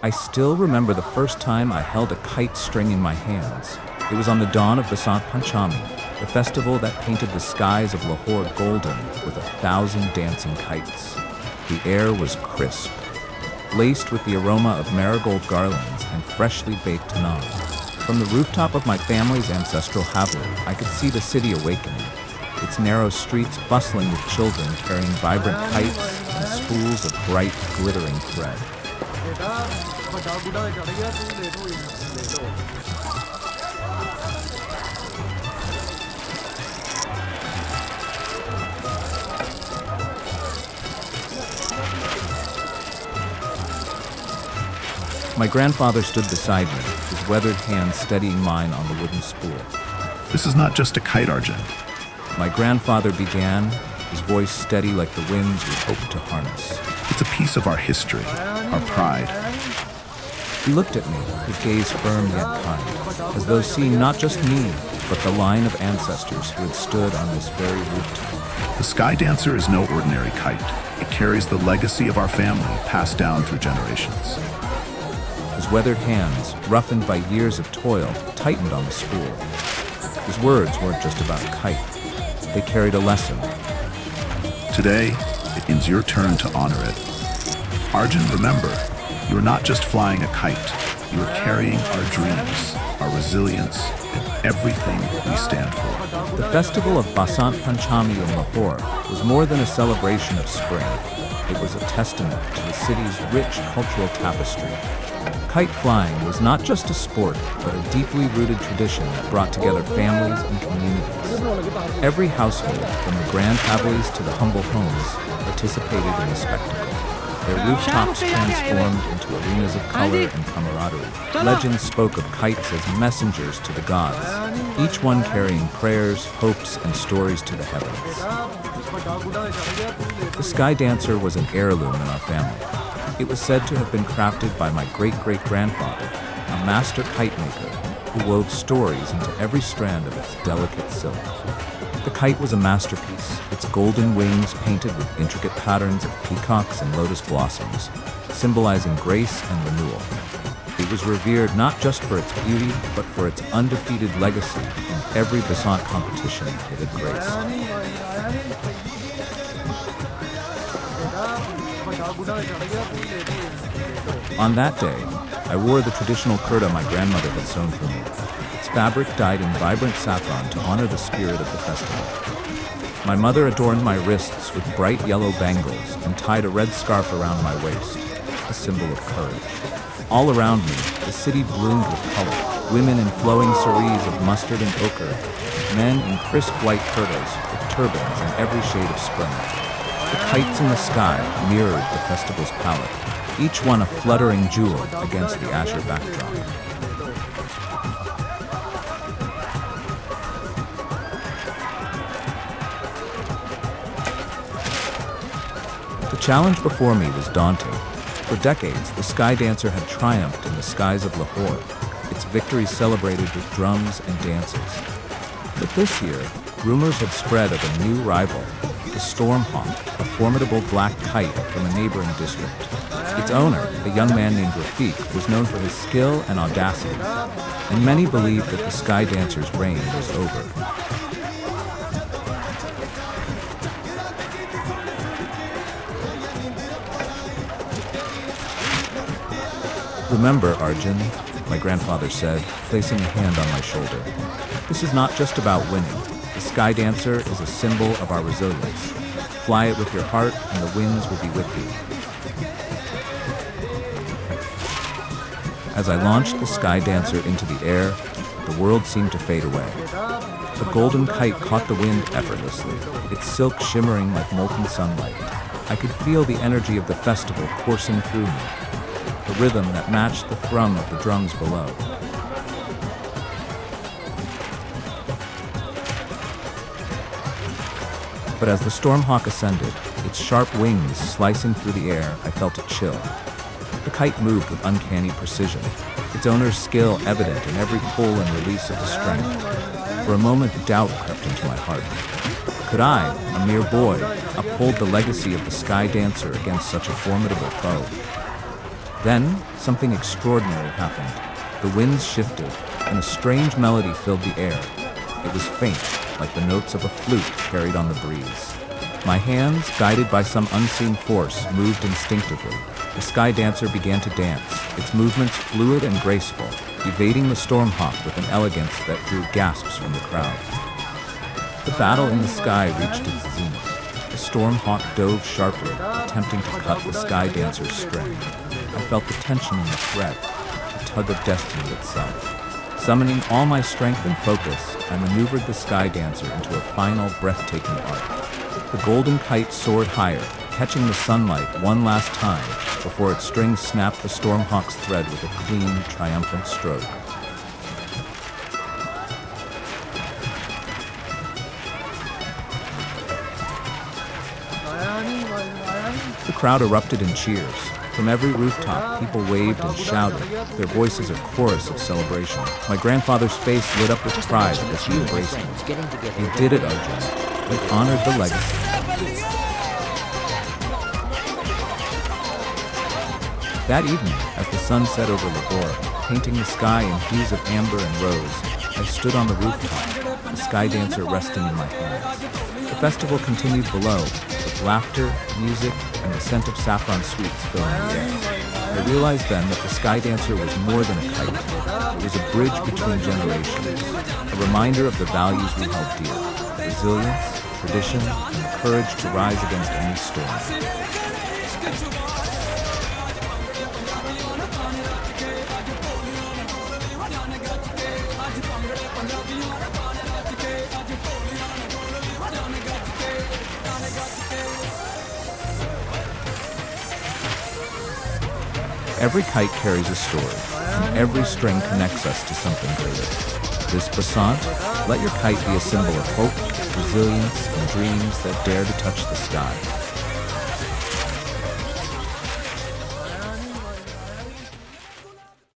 I still remember the first time I held a kite string in my hands. It was on the dawn of Basant Panchami, the festival that painted the skies of Lahore golden with 1,000 dancing kites. The air was crisp, laced with the aroma of marigold garlands and freshly baked naan. From the rooftop of my family's ancestral haveli, I could see the city awakening, its narrow streets bustling with children carrying vibrant kites and spools of bright, glittering thread. My grandfather stood beside me, his weathered hand steadying mine on the wooden spool. This is not just a kite, Arjun. My grandfather began, his voice steady like the winds we hoped to harness. It's a piece of our history, our pride. He looked at me, his gaze firm yet kind, as though seeing not just me, but the line of ancestors who had stood on this very rooftop. The Sky Dancer is no ordinary kite. It carries the legacy of our family, passed down through generations. His weathered hands, roughened by years of toil, tightened on the spool. His words weren't just about a kite. They carried a lesson. Today, it is your turn to honor it. Arjun, remember, you are not just flying a kite. You are carrying our dreams, our resilience, and everything we stand for. The festival of Basant Panchami in Lahore was more than a celebration of spring. It was a testament to the city's rich cultural tapestry. Kite flying was not just a sport, but a deeply rooted tradition that brought together families and communities. Every household, from the grand havelis to the humble homes, participated in the spectacle. Their rooftops transformed into arenas of color and camaraderie. Legends spoke of kites as messengers to the gods, each one carrying prayers, hopes, and stories to the heavens. The Sky Dancer was an heirloom in our family. It was said to have been crafted by my great-great-grandfather, a master kite maker who wove stories into every strand of its delicate silk. The kite was a masterpiece, its golden wings painted with intricate patterns of peacocks and lotus blossoms, symbolizing grace and renewal. It was revered not just for its beauty, but for its undefeated legacy in every Basant competition it had graced. On that day, I wore the traditional kurta my grandmother had sewn for me. Its fabric dyed in vibrant saffron to honor the spirit of the festival. My mother adorned my wrists with bright yellow bangles and tied a red scarf around my waist, a symbol of courage. All around me, the city bloomed with color. Women in flowing saris of mustard and ochre, men in crisp white kurtas with turbans in every shade of spring. The kites in the sky mirrored the festival's palette, each one a fluttering jewel against the azure backdrop. The challenge before me was daunting. For decades, the Sky Dancer had triumphed in the skies of Lahore, its victories celebrated with drums and dances. But this year, rumors had spread of a new rival, the Stormhawk, a formidable black kite from a neighboring district. Its owner, a young man named Rafiq, was known for his skill and audacity, and many believed that the Sky Dancer's reign was over. "Remember, Arjun," my grandfather said, placing a hand on my shoulder. "This is not just about winning. The Sky Dancer is a symbol of our resilience. Fly it with your heart, and the winds will be with you." As I launched the Sky Dancer into the air, the world seemed to fade away. The golden kite caught the wind effortlessly, its silk shimmering like molten sunlight. I could feel the energy of the festival coursing through me, the rhythm that matched the thrum of the drums below. But as the Stormhawk ascended, its sharp wings slicing through the air, I felt a chill. The kite moved with uncanny precision, its owner's skill evident in every pull and release of the string. For a moment, doubt crept into my heart. Could I, a mere boy, uphold the legacy of the Sky Dancer against such a formidable foe? Then, something extraordinary happened. The winds shifted, and a strange melody filled the air. It was faint, like the notes of a flute carried on the breeze. My hands, guided by some unseen force, moved instinctively. The sky dancer began to dance, its movements fluid and graceful, evading the storm hawk with an elegance that drew gasps from the crowd. The battle in the sky reached its zenith. The storm hawk dove sharply, attempting to cut the sky dancer's string. I felt the tension in the thread, the tug of destiny itself. Summoning all my strength and focus, I maneuvered the sky dancer into a final, breathtaking arc. The golden kite soared higher, catching the sunlight one last time before its strings snapped the stormhawk's thread with a clean, triumphant stroke. The crowd erupted in cheers. From every rooftop, people waved and shouted, their voices a chorus of celebration. My grandfather's face lit up with pride as he embraced me. "You did it, Arjun. You honored the legacy." That evening, as the sun set over Lahore, painting the sky in hues of amber and rose, I stood on the rooftop, the sky dancer resting in my hands. The festival continued below, with laughter, music, and the scent of saffron sweets filling the air. I realized then that the sky dancer was more than a kite. It was a bridge between generations, a reminder of the values we held dear: resilience, tradition, and the courage to rise against any storm. Every kite carries a story, and every string connects us to something greater. This Basant, let your kite be a symbol of hope, resilience, and dreams that dare to touch the sky.